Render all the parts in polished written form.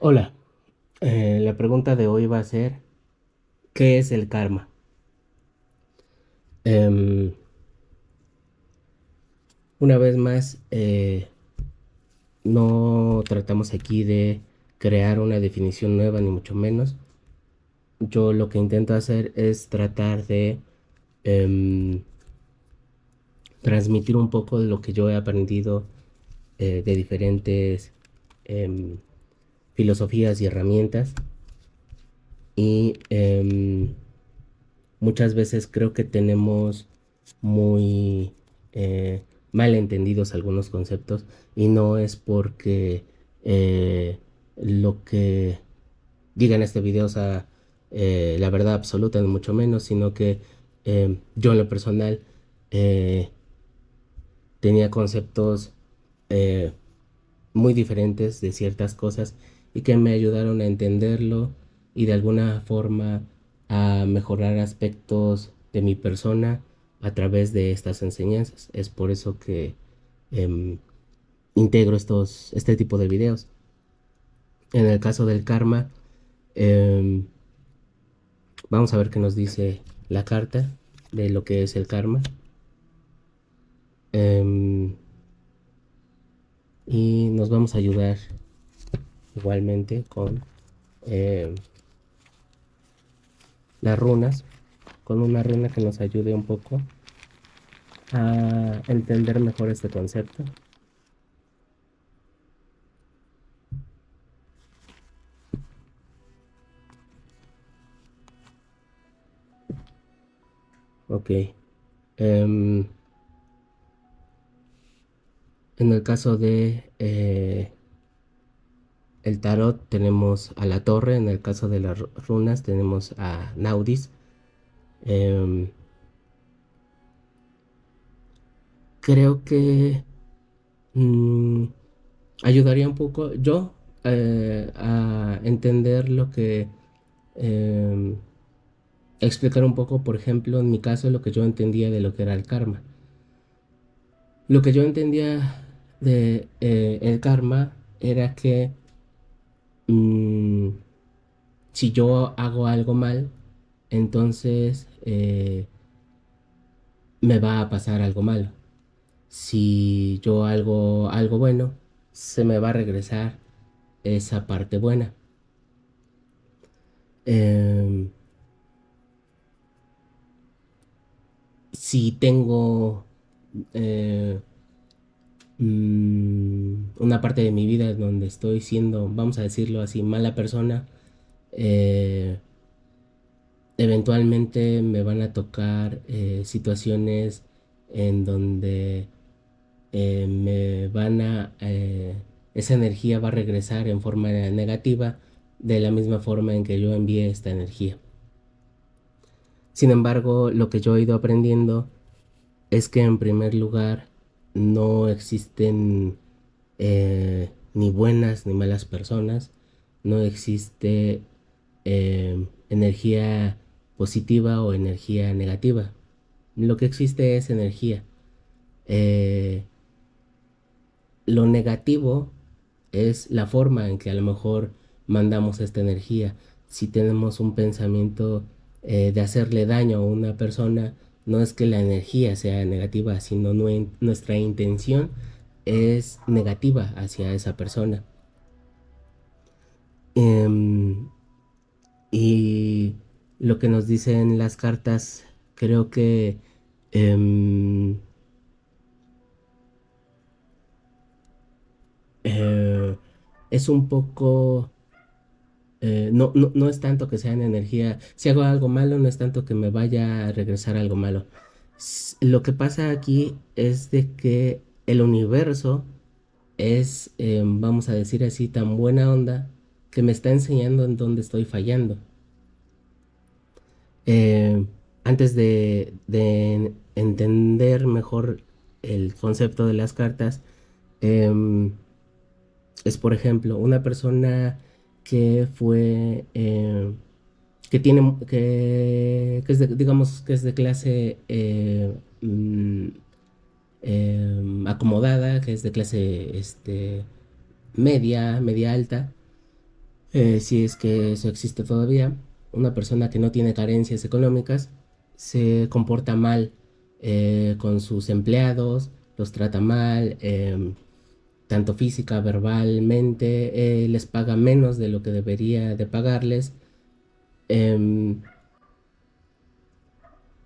Hola, la pregunta de hoy va a ser, ¿qué es el karma? Em, una vez más, no tratamos aquí de crear una definición nueva, ni mucho menos. Yo lo que intento hacer es tratar de em, transmitir un poco de lo que yo he aprendido de diferentes em, filosofías y herramientas. Y muchas veces creo que tenemos muy mal entendidos algunos conceptos y no es porque eh, lo que diga en este video sea la verdad absoluta, ni mucho menos, sino que yo en lo personal eh, tenía conceptos eh, muy diferentes de ciertas cosas y que me ayudaron a entenderlo y de alguna forma a mejorar aspectos de mi persona a través de estas enseñanzas. Es por eso que em, integro este tipo de videos. En el caso del karma, em, vamos a ver qué nos dice la carta de lo que es el karma. Em, y nos vamos a ayudar igualmente con em, las runas, con una runa que nos ayude un poco a entender mejor este concepto. Ok. Em, en el caso de el tarot tenemos a la torre, en el caso de las runas tenemos a Naudis. Em, creo que mm, ayudaría un poco yo a entender lo que em, explicar un poco, por ejemplo, en mi caso, lo que yo entendía de lo que era el karma. Lo que yo entendía de el karma era que mm, si yo hago algo mal, entonces me va a pasar algo malo. Si yo hago algo bueno, se me va a regresar esa parte buena. Em, si tengo eh, una parte de mi vida donde estoy siendo, vamos a decirlo así, mala persona, eh, eventualmente me van a tocar situaciones en donde esa energía va a regresar en forma negativa de la misma forma en que yo envié esta energía. Sin embargo, lo que yo he ido aprendiendo es que en primer lugar no existen ni buenas ni malas personas, no existe energía positiva o energía negativa. Lo que existe es energía. Eh, lo negativo es la forma en que a lo mejor mandamos esta energía. Si tenemos un pensamiento de hacerle daño a una persona, no es que la energía sea negativa, sino nuestra intención es negativa hacia esa persona. Em, y lo que nos dicen las cartas, creo que em, eh, es un poco no es tanto que sea en energía. Si hago algo malo, no es tanto que me vaya a regresar algo malo. Lo que pasa aquí es de que el universo es, vamos a decir así, tan buena onda que me está enseñando en dónde estoy fallando. Eh, antes de entender mejor el concepto de las cartas, em, es por ejemplo una persona que fue que es de, digamos que es de clase acomodada, que es de clase media alta, Si es que eso existe todavía, una persona que no tiene carencias económicas se comporta mal con sus empleados, los trata mal, tanto física, verbalmente, les paga menos de lo que debería de pagarles. Em,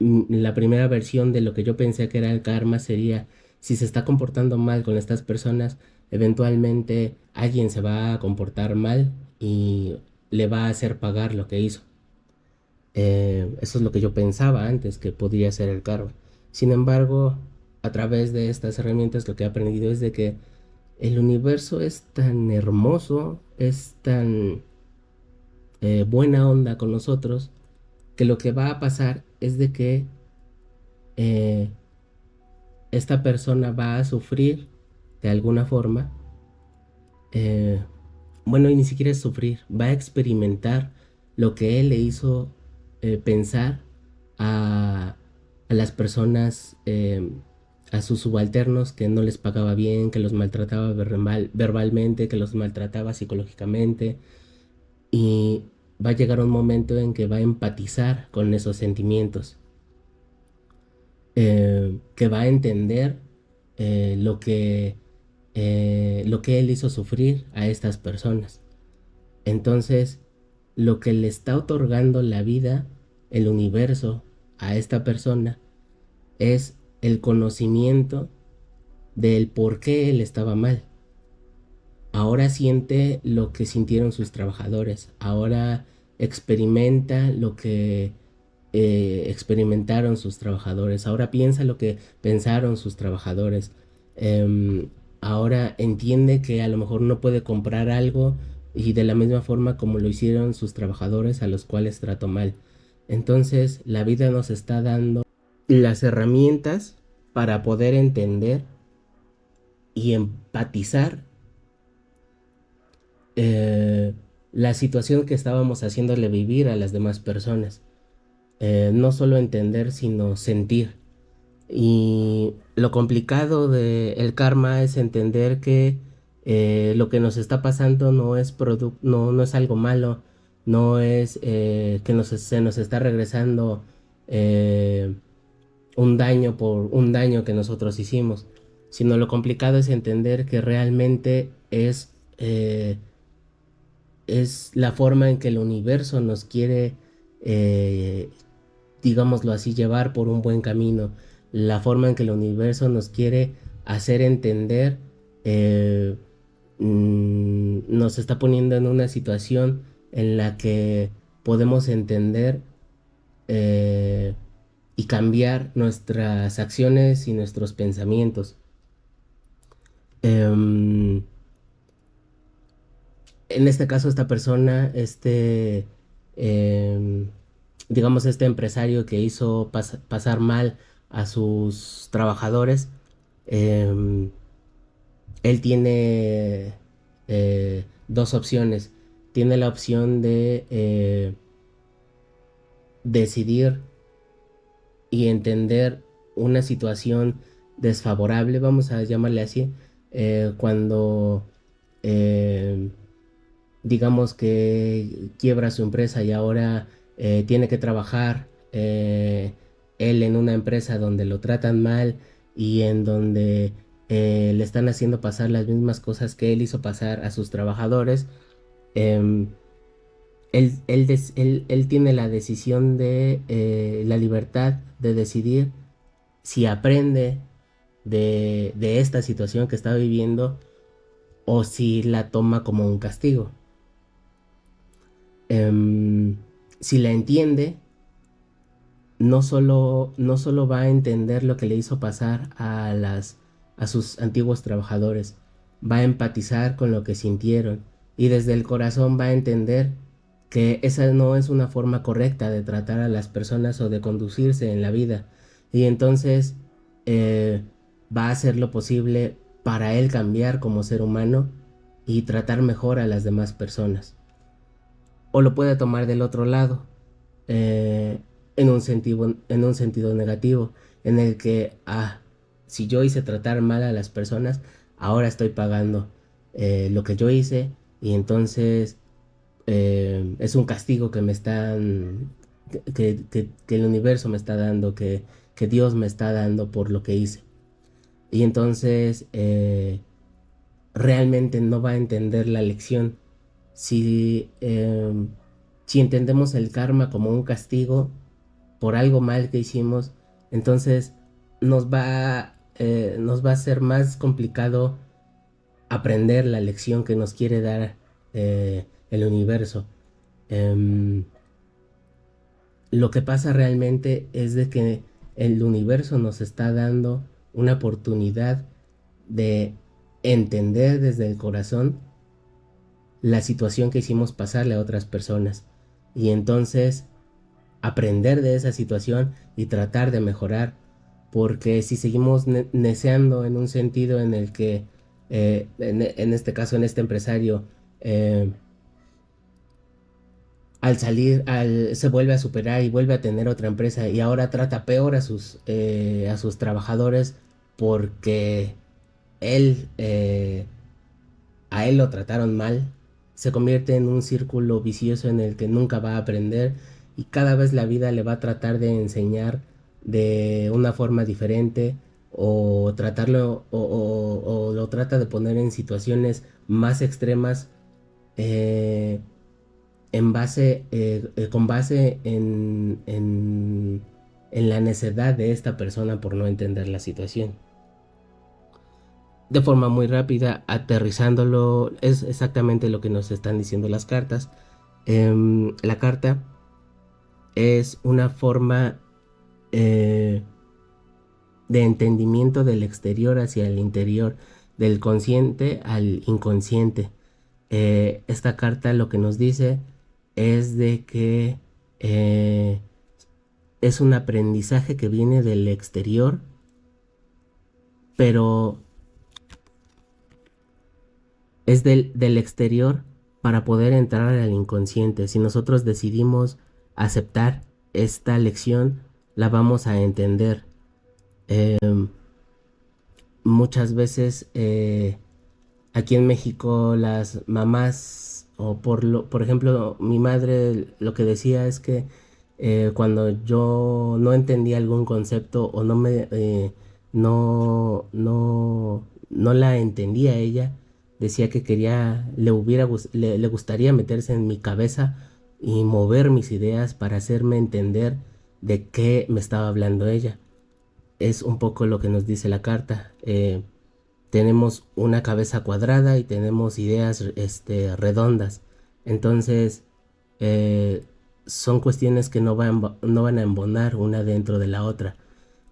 la primera versión de lo que yo pensé que era el karma sería, si se está comportando mal con estas personas, eventualmente alguien se va a comportar mal y le va a hacer pagar lo que hizo. Eso es lo que yo pensaba antes que podría ser el karma. Sin embargo, a través de estas herramientas lo que he aprendido es de que el universo es tan hermoso, es tan buena onda con nosotros, que lo que va a pasar es de que eh, esta persona va a sufrir de alguna forma, eh, bueno, y ni siquiera es sufrir, va a experimentar lo que él le hizo pensar a, a las personas, a sus subalternos, que no les pagaba bien, que los maltrataba verbalmente, que los maltrataba psicológicamente, y va a llegar un momento en que va a empatizar con esos sentimientos, que va a entender eh, lo que, lo que él hizo sufrir a estas personas. Entonces, lo que le está otorgando la vida, el universo, a esta persona es el conocimiento del por qué él estaba mal. Ahora siente lo que sintieron sus trabajadores. Ahora experimenta lo que experimentaron sus trabajadores. Ahora piensa lo que pensaron sus trabajadores. Ahora entiende que a lo mejor no puede comprar algo y de la misma forma como lo hicieron sus trabajadores a los cuales trató mal. Entonces la vida nos está dando las herramientas para poder entender y empatizar eh, la situación que estábamos haciéndole vivir a las demás personas. No solo entender, sino sentir. Y lo complicado del karma es entender que lo que nos está pasando no es algo malo, no es que se nos está regresando eh, un daño por un daño que nosotros hicimos, sino lo complicado es entender que realmente es la forma en que el universo nos quiere, eh, digámoslo así, llevar por un buen camino, la forma en que el universo nos quiere hacer entender, eh, nos está poniendo en una situación en la que podemos entender eh, y cambiar nuestras acciones y nuestros pensamientos. Em, en este caso, esta persona, em, digamos, este empresario que hizo pasar mal a sus trabajadores, em, él tiene dos opciones. Tiene la opción de decidir y entender una situación desfavorable, vamos a llamarle así, cuando eh, digamos que quiebra su empresa y ahora tiene que trabajar él en una empresa donde lo tratan mal y en donde le están haciendo pasar las mismas cosas que él hizo pasar a sus trabajadores. em, él tiene la decisión de la libertad de decidir si aprende de esta situación que está viviendo o si la toma como un castigo. Em, si la entiende, no solo va a entender lo que le hizo pasar a sus antiguos trabajadores, va a empatizar con lo que sintieron y desde el corazón va a entender que esa no es una forma correcta de tratar a las personas o de conducirse en la vida. Y entonces eh, va a hacer lo posible para él cambiar como ser humano y tratar mejor a las demás personas. O lo puede tomar del otro lado, eh, en un sentido negativo, en el que, si yo hice tratar mal a las personas, ahora estoy pagando lo que yo hice y entonces es un castigo que me están, que el universo me está dando, que Dios me está dando por lo que hice. Y entonces realmente no va a entender la lección. Si, si entendemos el karma como un castigo por algo mal que hicimos, entonces nos va a ser más complicado aprender la lección que nos quiere dar el universo. Em, lo que pasa realmente es de que el universo nos está dando una oportunidad de entender desde el corazón la situación que hicimos pasarle a otras personas y entonces aprender de esa situación y tratar de mejorar, porque si seguimos neceando en un sentido en el que en este caso en este empresario eh, al salir, se vuelve a superar y vuelve a tener otra empresa y ahora trata peor a sus trabajadores porque él, a él lo trataron mal, se convierte en un círculo vicioso en el que nunca va a aprender y cada vez la vida le va a tratar de enseñar de una forma diferente o tratarlo o lo trata de poner en situaciones más extremas eh, con base en la necedad de esta persona por no entender la situación. De forma muy rápida, aterrizándolo, es exactamente lo que nos están diciendo las cartas. La carta es una forma eh, de entendimiento del exterior hacia el interior, del consciente al inconsciente. Esta carta lo que nos dice es de que eh, es un aprendizaje que viene del exterior, pero es del exterior para poder entrar al inconsciente. Si nosotros decidimos aceptar esta lección, la vamos a entender. Eh, Muchas veces aquí en México las mamás, o por ejemplo mi madre lo que decía es que cuando yo no entendía algún concepto o no la entendía ella, decía que le gustaría meterse en mi cabeza y mover mis ideas para hacerme entender de qué me estaba hablando ella. Es un poco lo que nos dice la carta. Tenemos una cabeza cuadrada y tenemos ideas redondas. Entonces, eh, son cuestiones que no van a embonar una dentro de la otra.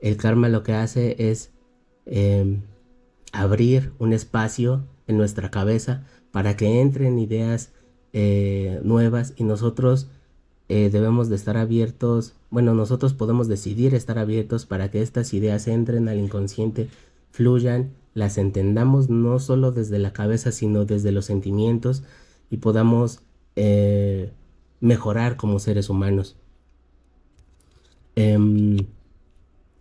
El karma lo que hace es eh, abrir un espacio en nuestra cabeza para que entren ideas nuevas y nosotros debemos de estar abiertos, bueno, nosotros podemos decidir estar abiertos para que estas ideas entren al inconsciente, fluyan, las entendamos no solo desde la cabeza, sino desde los sentimientos y podamos mejorar como seres humanos. Em,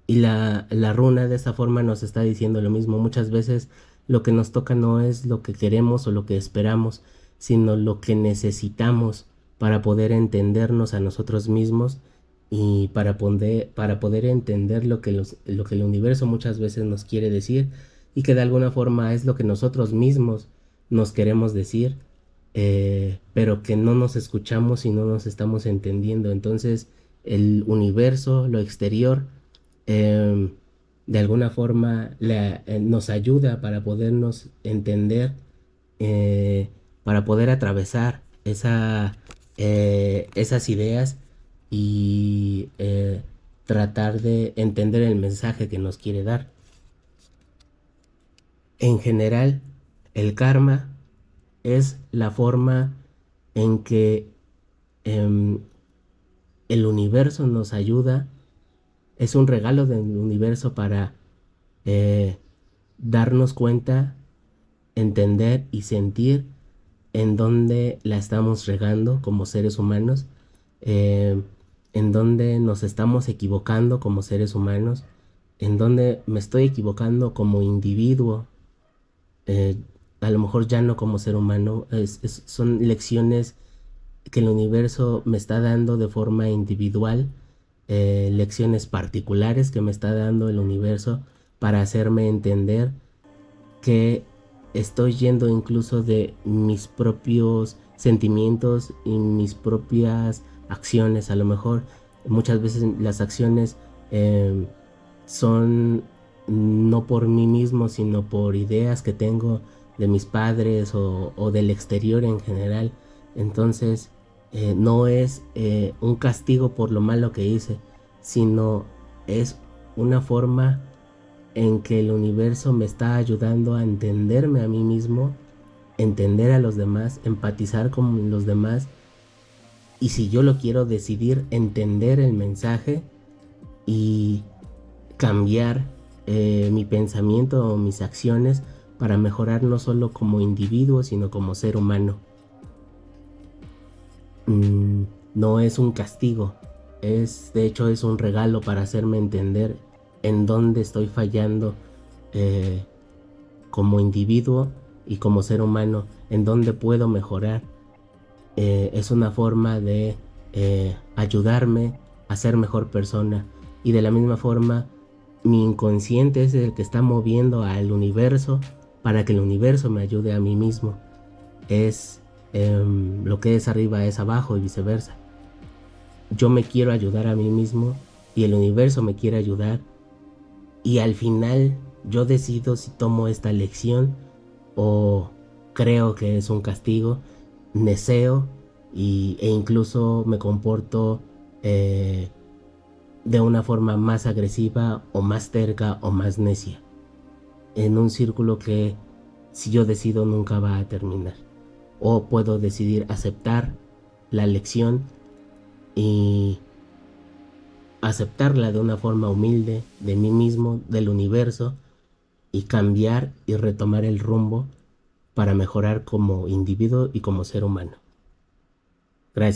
y la runa de esta forma nos está diciendo lo mismo. Muchas veces lo que nos toca no es lo que queremos o lo que esperamos, sino lo que necesitamos para poder entendernos a nosotros mismos y para poder entender lo que el universo muchas veces nos quiere decir y que de alguna forma es lo que nosotros mismos nos queremos decir, pero que no nos escuchamos y no nos estamos entendiendo. Entonces el universo, lo exterior, eh, de alguna forma nos ayuda para podernos entender, para poder atravesar esas ideas y tratar de entender el mensaje que nos quiere dar. En general, el karma es la forma en que em, el universo nos ayuda, es un regalo del universo para eh, darnos cuenta, entender y sentir en dónde la estamos regando como seres humanos, eh, en dónde nos estamos equivocando como seres humanos, en dónde me estoy equivocando como individuo, eh, a lo mejor ya no como ser humano, son lecciones que el universo me está dando de forma individual, lecciones particulares que me está dando el universo para hacerme entender que estoy yendo incluso de mis propios sentimientos y mis propias acciones. A lo mejor muchas veces las acciones eh, son no por mí mismo, sino por ideas que tengo de mis padres o del exterior en general. Entonces, no es un castigo por lo malo que hice, sino es una forma en que el universo me está ayudando a entenderme a mí mismo, entender a los demás, empatizar con los demás, y si yo lo quiero decidir, entender el mensaje y cambiar mi pensamiento o mis acciones para mejorar no solo como individuo, sino como ser humano. Mm, no es un castigo, de hecho es un regalo para hacerme entender en dónde estoy fallando eh, como individuo y como ser humano, en dónde puedo mejorar. Es una forma de ayudarme a ser mejor persona, y de la misma forma mi inconsciente es el que está moviendo al universo para que el universo me ayude a mí mismo. Es lo que es arriba es abajo y viceversa. Yo me quiero ayudar a mí mismo y el universo me quiere ayudar, y al final yo decido si tomo esta lección o creo que es un castigo, neseo e incluso me comporto eh, de una forma más agresiva o más terca o más necia, en un círculo que, si yo decido, nunca va a terminar. O puedo decidir aceptar la lección y aceptarla de una forma humilde de mí mismo, del universo, y cambiar y retomar el rumbo para mejorar como individuo y como ser humano.